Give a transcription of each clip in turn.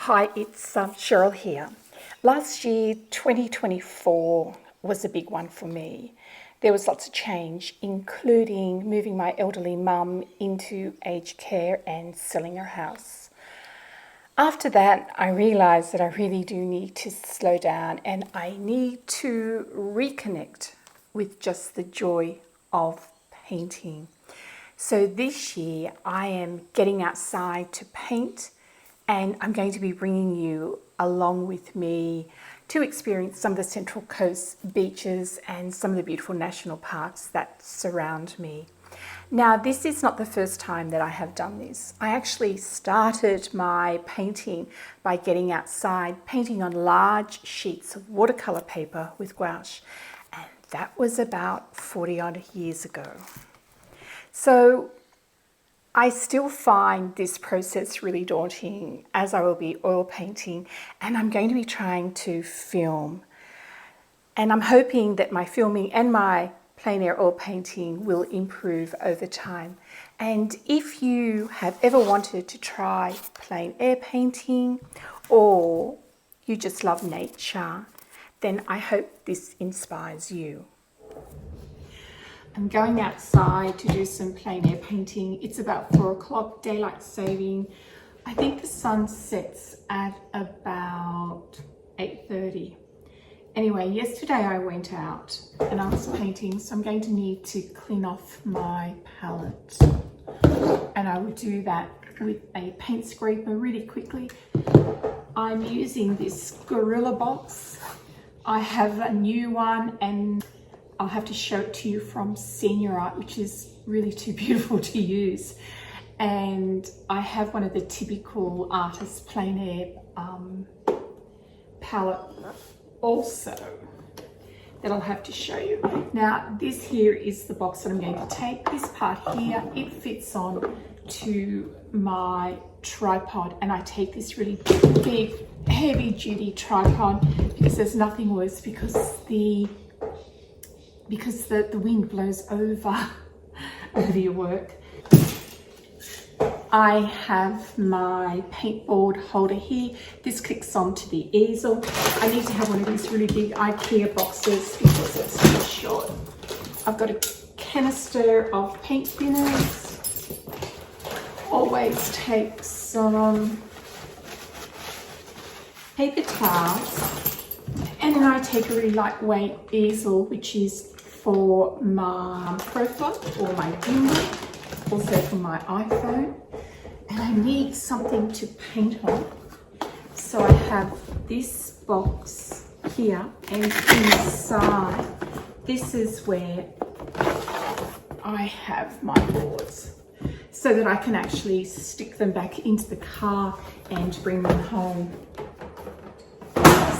Hi, it's Cheryl here. Last year, 2024, was a big one for me. There was lots of change, including moving my elderly mum into aged care and selling her house. After that, I realised that I really do need to slow down and I need to reconnect with just the joy of painting. So this year, I am getting outside to paint, and I'm going to be bringing you along with me to experience some of the Central Coast beaches and some of the beautiful national parks that surround me. Now, this is not the first time that I have done this. I actually started my painting by getting outside, painting on large sheets of watercolor paper with gouache, and that was about 40 odd years ago. So I still find this process really daunting, as I will be oil painting, and I'm going to be trying to film. And I'm hoping that my filming and my plein air oil painting will improve over time. And if you have ever wanted to try plein air painting, or you just love nature, then I hope this inspires you. I'm going outside to do some plein air painting. It's about 4 o'clock, daylight saving. I think the sun sets at about 8:30. Anyway, yesterday I went out and I was painting, so I'm going to need to clean off my palette. And I will do that with a paint scraper really quickly. I'm using this Gorilla box. I have a new one and I'll have to show it to you from Senior Art, which is really too beautiful to use. And I have one of the typical artist plein air palette also that I'll have to show you. Now, this here is the box that I'm going to take. This part here, it fits on to my tripod, and I take this really big, heavy duty tripod because there's nothing worse because the wind blows over your work. I have my paintboard holder here. This clicks onto the easel. I need to have one of these really big IKEA boxes because it's so short. I've got a canister of paint thinners. Always take some paper towels. And then I take a really lightweight easel, which is for my profile or my gimbal, also for my iPhone. And I need something to paint on. So I have this box here, and inside, this is where I have my boards so that I can actually stick them back into the car and bring them home.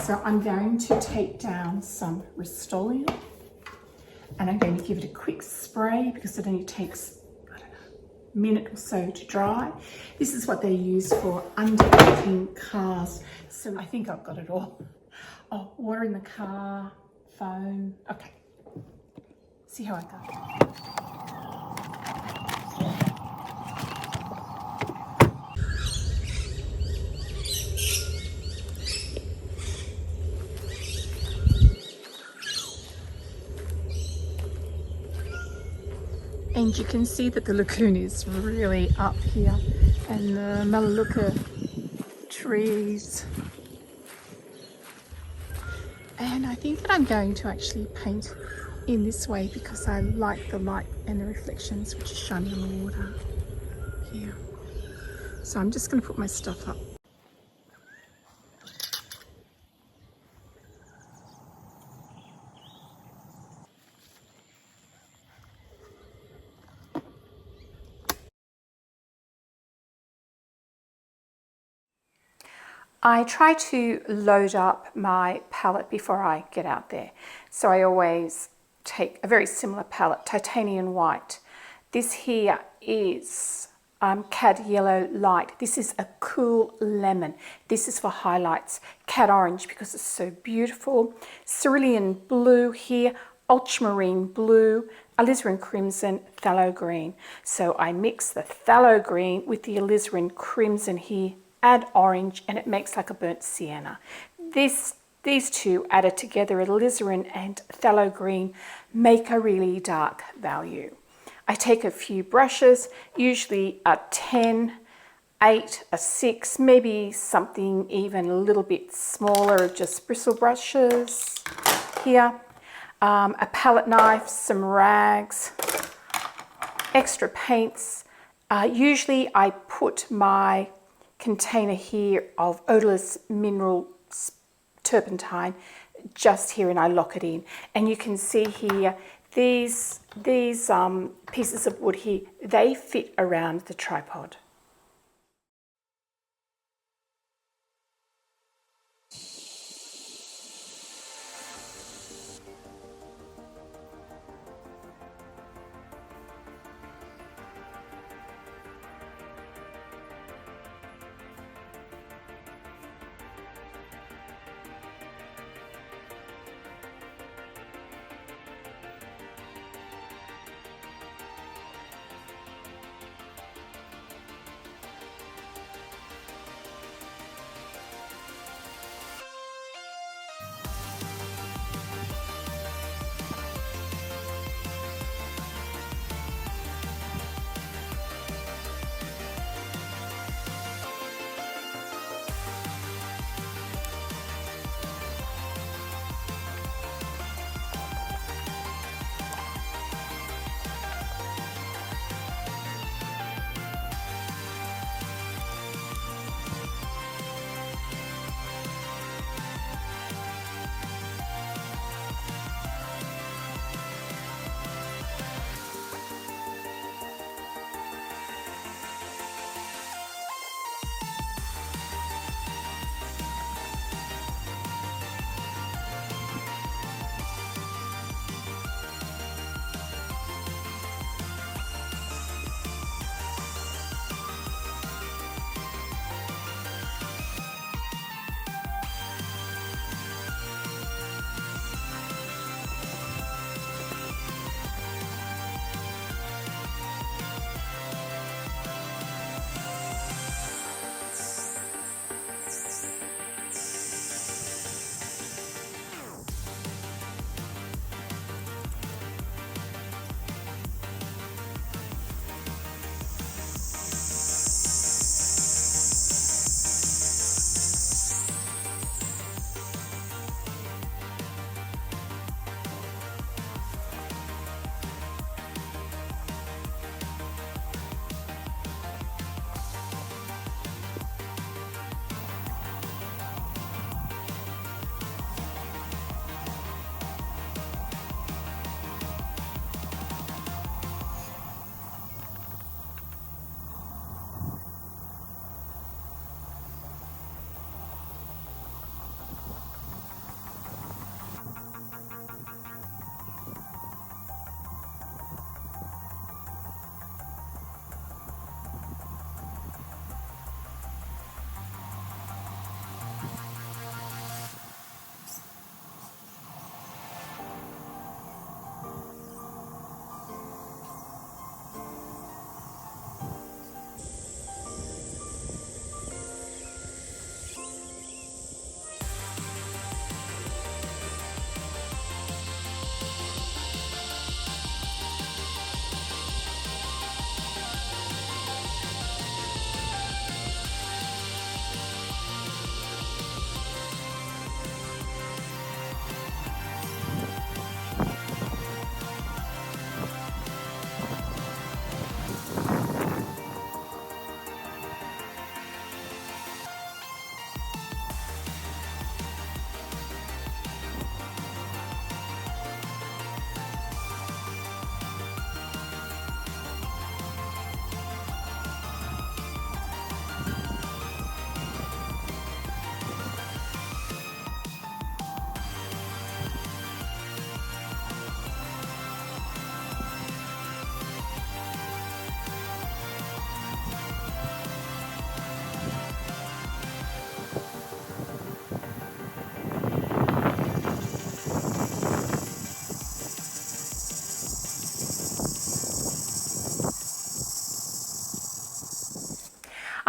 So I'm going to take down some Rust-Oleum and I'm going to give it a quick spray because it only takes, I don't know, a minute or so to dry. This is what they use for undercoating cars. So I think I've got it all. Oh, water in the car, foam. Okay, see how I go. And you can see that the lagoon is really up here, and the Melaleuca trees. And I think that I'm going to actually paint in this way because I like the light and the reflections which are shining on the water here. So I'm just going to put my stuff up. I try to load up my palette before I get out there. So I always take a very similar palette, titanium white. This here is cad yellow light. This is a cool lemon. This is for highlights. Cad orange because it's so beautiful. Cerulean blue here, ultramarine blue, alizarin crimson, phthalo green. So I mix the phthalo green with the alizarin crimson here add orange, and it makes like a burnt sienna. These two added together, alizarin and phthalo green, make a really dark value. I take a few brushes, usually a 10, 8, a 6, maybe something even a little bit smaller, just bristle brushes here, a palette knife, some rags, extra paints. Usually I put my container here of odorless mineral turpentine just here, and I lock it in. And you can see here these pieces of wood here, they fit around the tripod.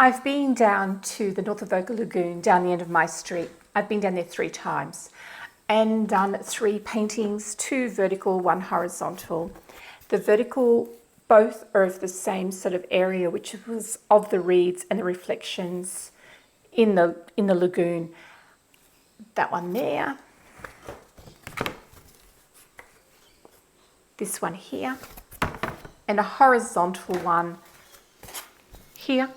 I've been down to the North Avoca Lagoon, down the end of my street. I've been down there 3 times and done 3 paintings, 2 vertical, 1 horizontal. The vertical, both are of the same sort of area, which was of the reeds and the reflections in the lagoon. That one there, this one here, and a horizontal one here.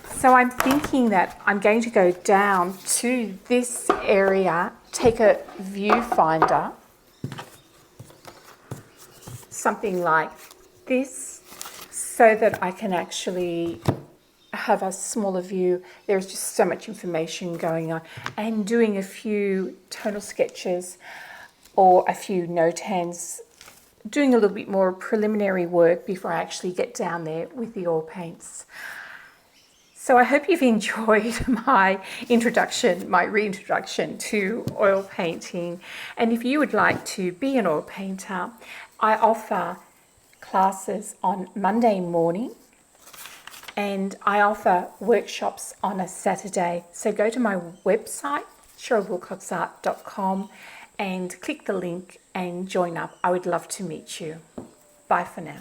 So I'm thinking that I'm going to go down to this area, take a viewfinder, something like this, so that I can actually have a smaller view. There's just so much information going on, and doing a few tonal sketches or a few note-hands, doing a little bit more preliminary work before I actually get down there with the oil paints. So I hope you've enjoyed my reintroduction to oil painting. And if you would like to be an oil painter, I offer classes on Monday morning and I offer workshops on a Saturday. So go to my website, cherylwilcoxart.com, and click the link and join up. I would love to meet you. Bye for now.